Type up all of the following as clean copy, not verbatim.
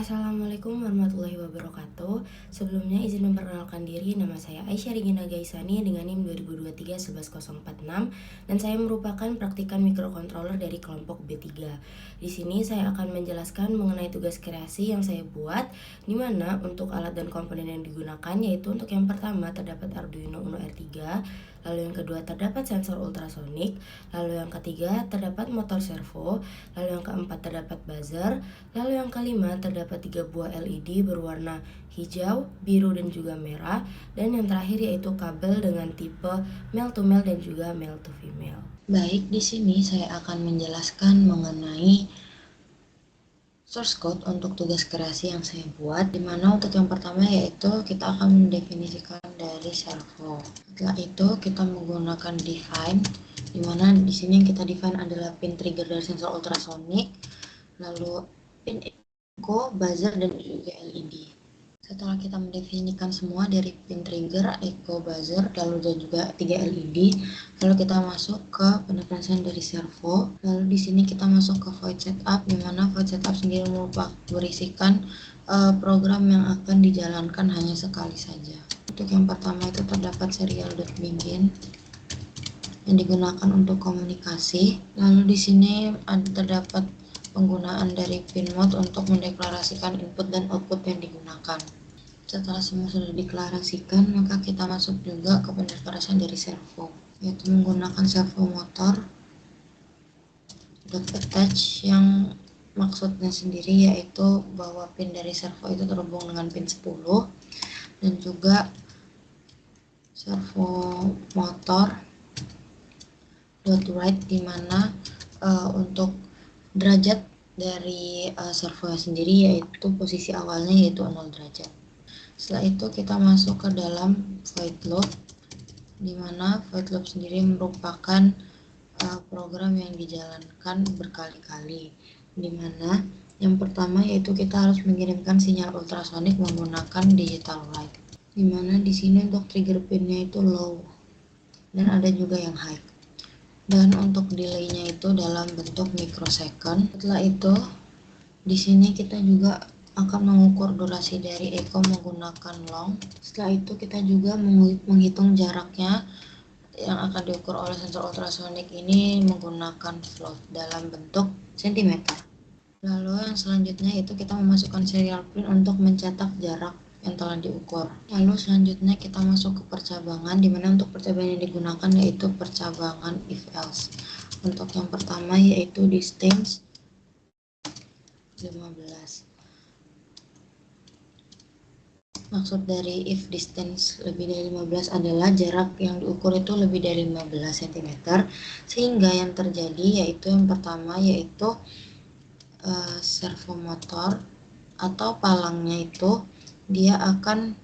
Assalamualaikum warahmatullahi wabarakatuh. Sebelumnya izin memperkenalkan diri, nama saya Aisyah Regina Gaisani dengan NIM 2023-11046 dan saya merupakan praktikan microcontroller dari kelompok B3. Di sini saya akan menjelaskan mengenai tugas kreasi yang saya buat, di mana untuk alat dan komponen yang digunakan yaitu untuk yang pertama terdapat Arduino Uno R3, lalu yang kedua terdapat sensor ultrasonik, lalu yang ketiga terdapat motor servo, lalu yang keempat terdapat buzzer, lalu yang kelima terdapat 3 buah LED berwarna hijau, biru, dan juga merah. Dan yang terakhir yaitu kabel dengan tipe male to male dan juga male to female. Baik, di sini saya akan menjelaskan mengenai source code untuk tugas kreasi yang saya buat, dimana untuk yang pertama yaitu kita akan mendefinisikan dari servo. Setelah itu kita menggunakan define, dimana di sini yang kita define adalah pin trigger dari sensor ultrasonik, lalu pin echo, buzzer, dan juga LED. Setelah kita mendefinisikan semua dari pin trigger, echo, buzzer, lalu dan juga 3 LED, lalu kita masuk ke pendefinisian dari servo. Lalu di sini kita masuk ke void setup, di mana void setup sendiri merupakan berisikan program yang akan dijalankan hanya sekali saja. Untuk yang pertama itu terdapat serial.begin yang digunakan untuk komunikasi. Lalu di sini terdapat penggunaan dari pin mode untuk mendeklarasikan input dan output yang digunakan. Setelah semua sudah dideklarasikan, maka kita masuk juga ke pendeklarasian dari servo, yaitu menggunakan servo motor .attach yang maksudnya sendiri yaitu bahwa pin dari servo itu terhubung dengan pin 10, dan juga servo motor .write di mana untuk derajat dari servo sendiri yaitu posisi awalnya yaitu 0 derajat. Setelah itu kita masuk ke dalam void loop, di mana void loop sendiri merupakan program yang dijalankan berkali-kali, di mana yang pertama yaitu kita harus mengirimkan sinyal ultrasonik menggunakan digital write, di mana di sini untuk trigger pinnya itu low dan ada juga yang high, dan untuk delaynya itu dalam bentuk microsecond. Setelah itu di sini kita juga akan mengukur durasi dari echo menggunakan long. Setelah itu kita juga menghitung jaraknya yang akan diukur oleh sensor ultrasonik ini menggunakan float dalam bentuk cm. Lalu yang selanjutnya itu kita memasukkan serial pin untuk mencetak jarak yang telah diukur. Lalu selanjutnya kita masuk ke percabangan, di mana untuk percabangan yang digunakan yaitu percabangan if else. Untuk yang pertama yaitu distance 15. Maksud dari if distance lebih dari 15 adalah jarak yang diukur itu lebih dari 15 cm, sehingga yang terjadi yaitu yang pertama yaitu servo motor atau palangnya itu dia akan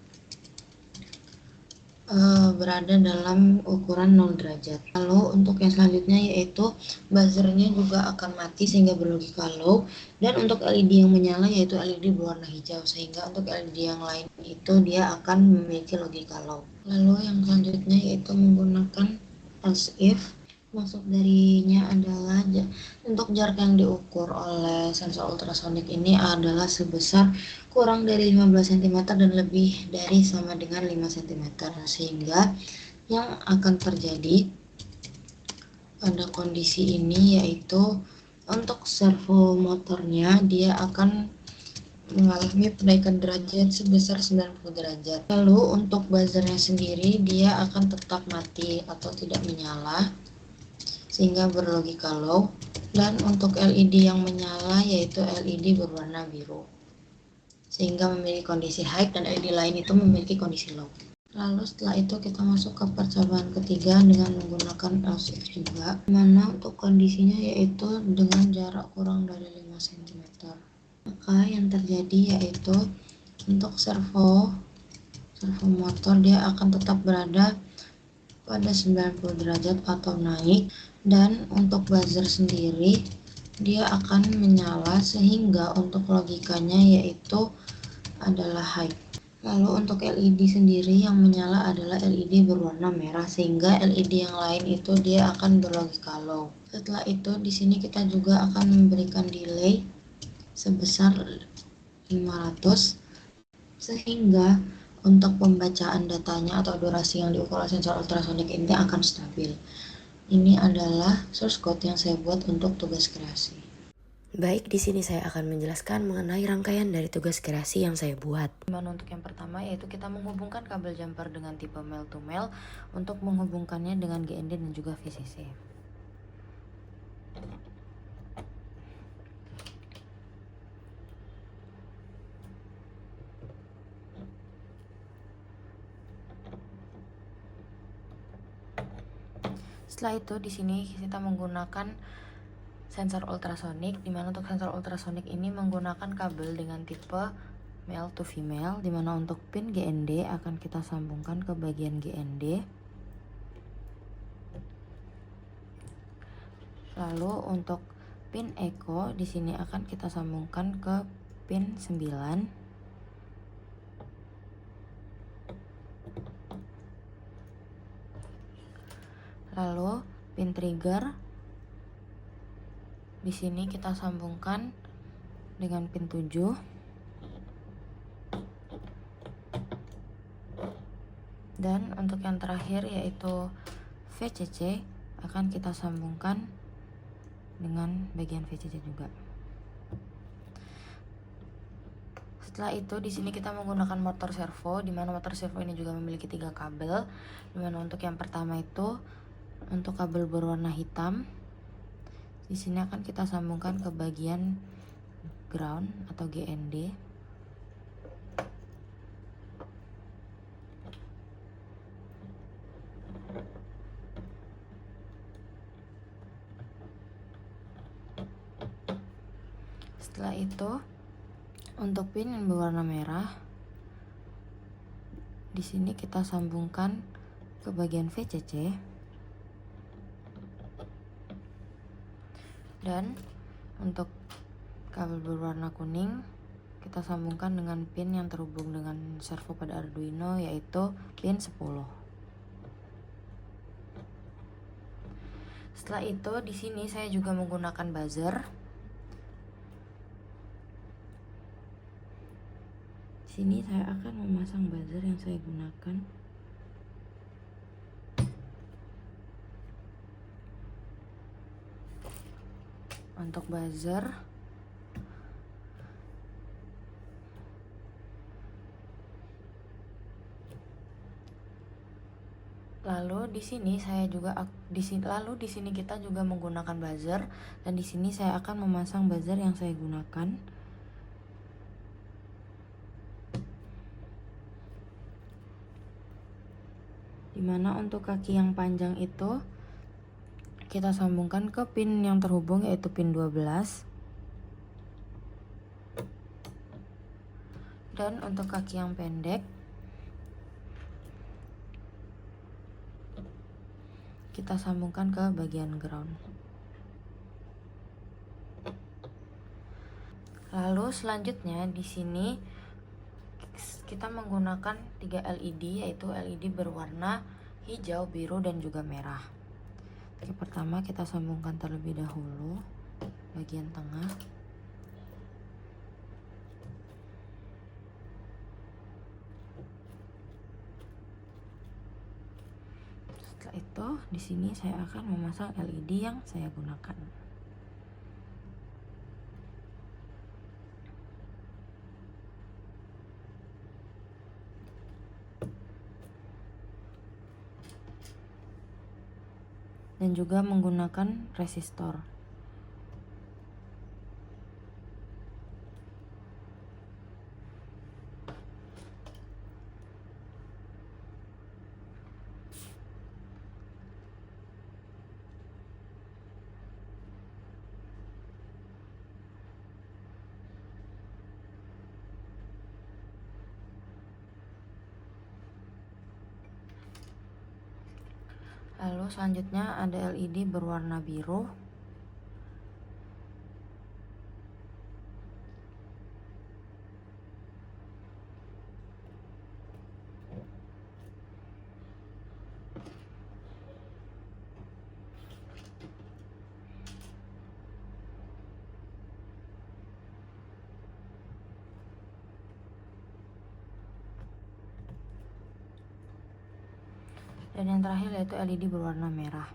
berada dalam ukuran 0 derajat. Lalu untuk yang selanjutnya yaitu buzzernya juga akan mati sehingga berlogika low, dan untuk LED yang menyala yaitu LED berwarna hijau, sehingga untuk LED yang lain itu dia akan memiliki logika low. Lalu yang selanjutnya yaitu menggunakan else if. Maksud darinya adalah untuk jarak yang diukur oleh sensor ultrasonik ini adalah sebesar kurang dari 15 cm dan lebih dari sama dengan 5 cm, sehingga yang akan terjadi pada kondisi ini yaitu untuk servo motornya dia akan mengalami penaikan derajat sebesar 90 derajat. Lalu untuk buzzernya sendiri dia akan tetap mati atau tidak menyala sehingga berlogika low, dan untuk LED yang menyala yaitu LED berwarna biru sehingga memiliki kondisi high, dan LED lain itu memiliki kondisi low. Lalu setelah itu kita masuk ke percobaan ketiga dengan menggunakan else if juga, mana untuk kondisinya yaitu dengan jarak kurang dari 5 cm. Maka yang terjadi yaitu untuk servo motor dia akan tetap berada pada 90 derajat atau naik, dan untuk buzzer sendiri dia akan menyala sehingga untuk logikanya yaitu adalah high. Lalu untuk LED sendiri yang menyala adalah LED berwarna merah, sehingga LED yang lain itu dia akan berlogika low. Setelah itu di sini kita juga akan memberikan delay sebesar 500, sehingga untuk pembacaan datanya atau durasi yang diukur oleh sensor ultrasonic ini akan stabil. Ini adalah source code yang saya buat untuk tugas kreasi. Baik, di sini saya akan menjelaskan mengenai rangkaian dari tugas kreasi yang saya buat. Dimana untuk yang pertama yaitu kita menghubungkan kabel jumper dengan tipe male to male untuk menghubungkannya dengan GND dan juga VCC. Setelah itu di sini kita menggunakan sensor ultrasonik, di mana untuk sensor ultrasonik ini menggunakan kabel dengan tipe male to female, di mana untuk pin GND akan kita sambungkan ke bagian GND. Lalu untuk pin echo di sini akan kita sambungkan ke pin 9. Lalu pin trigger di sini kita sambungkan dengan pin 7. Dan untuk yang terakhir yaitu VCC akan kita sambungkan dengan bagian VCC juga. Setelah itu di sini kita menggunakan motor servo, di mana motor servo ini juga memiliki 3 kabel. Di mana untuk yang pertama itu untuk kabel berwarna hitam. Di sini akan kita sambungkan ke bagian ground atau GND. Setelah itu untuk pin yang berwarna merah di sini kita sambungkan ke bagian VCC. Dan untuk kabel berwarna kuning kita sambungkan dengan pin yang terhubung dengan servo pada Arduino yaitu pin 10. Setelah itu di sini saya juga menggunakan buzzer. Di sini saya akan memasang buzzer yang saya gunakan. Untuk buzzer lalu di sini kita juga menggunakan buzzer, dan di sini saya akan memasang buzzer yang saya gunakan. Dimana untuk kaki yang panjang itu kita sambungkan ke pin yang terhubung yaitu pin 12. Dan untuk kaki yang pendek kita sambungkan ke bagian ground. Lalu selanjutnya di sini kita menggunakan 3 LED yaitu LED berwarna hijau, biru, dan juga merah. Yang pertama kita sambungkan terlebih dahulu bagian tengah. Setelah itu di sini saya akan memasang LED yang saya gunakan. Dan juga menggunakan resistor. Lalu selanjutnya ada LED berwarna biru. Dan yang terakhir yaitu LED berwarna merah.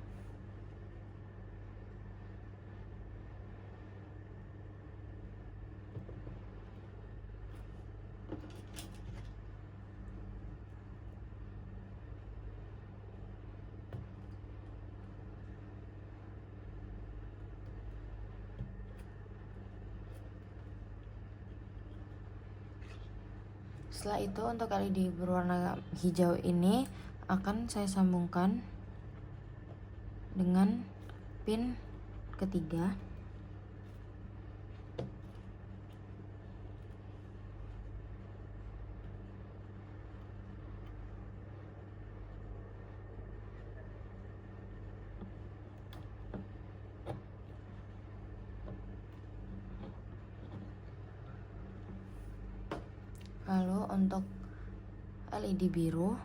Setelah itu untuk LED berwarna hijau ini akan saya sambungkan dengan pin ketiga. Lalu untuk LED biru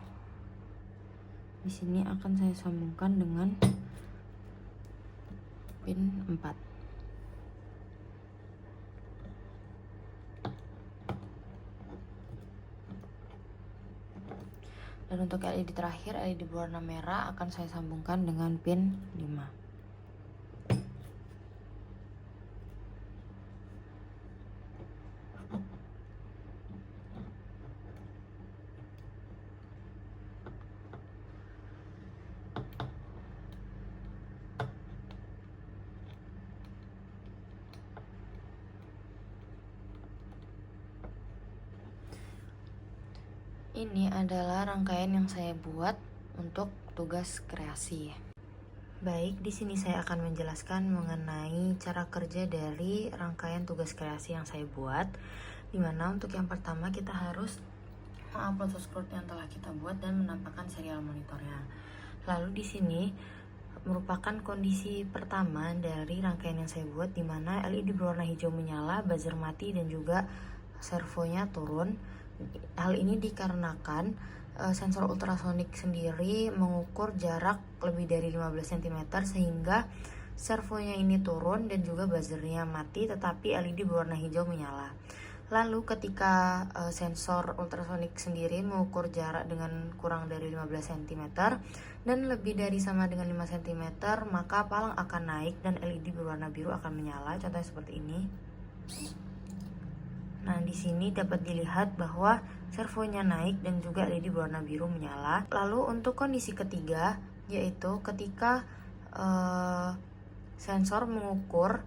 di sini akan saya sambungkan dengan pin 4. Dan untuk LED terakhir, LED berwarna merah akan saya sambungkan dengan pin 5. Ini adalah rangkaian yang saya buat untuk tugas kreasi. Baik, di sini saya akan menjelaskan mengenai cara kerja dari rangkaian tugas kreasi yang saya buat. Dimana untuk yang pertama kita harus mengupload source code yang telah kita buat dan menampakkan serial monitornya. Lalu di sini merupakan kondisi pertama dari rangkaian yang saya buat, dimana LED berwarna hijau menyala, buzzer mati, dan juga servonya turun. Hal ini dikarenakan sensor ultrasonik sendiri mengukur jarak lebih dari 15 cm sehingga servonya ini turun dan juga buzzernya mati, tetapi LED berwarna hijau menyala. Lalu ketika sensor ultrasonik sendiri mengukur jarak dengan kurang dari 15 cm dan lebih dari sama dengan 5 cm, maka palang akan naik dan LED berwarna biru akan menyala. Contohnya seperti ini. Nah, di sini dapat dilihat bahwa servonya naik dan juga LED berwarna biru menyala. Lalu untuk kondisi ketiga, yaitu ketika sensor mengukur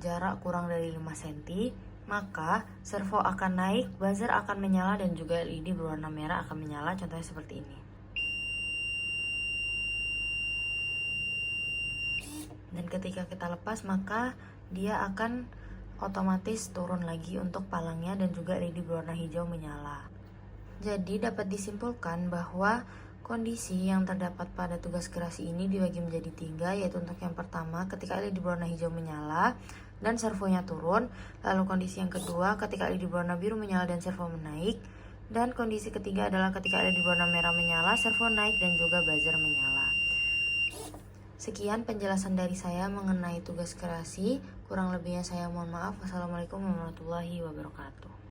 jarak kurang dari 5 cm, maka servo akan naik, buzzer akan menyala, dan juga LED berwarna merah akan menyala. Contohnya seperti ini. Dan ketika kita lepas, maka dia akan otomatis turun lagi untuk palangnya dan juga LED berwarna hijau menyala. Jadi dapat disimpulkan bahwa kondisi yang terdapat pada tugas kreasi ini dibagi menjadi 3, yaitu untuk yang pertama ketika LED berwarna hijau menyala dan servonya turun, lalu kondisi yang kedua ketika LED berwarna biru menyala dan servo menaik, dan kondisi ketiga adalah ketika LED berwarna merah menyala, servo naik, dan juga buzzer menyala. Sekian penjelasan dari saya mengenai tugas kreasi. Kurang lebihnya saya mohon maaf. Wassalamualaikum warahmatullahi wabarakatuh.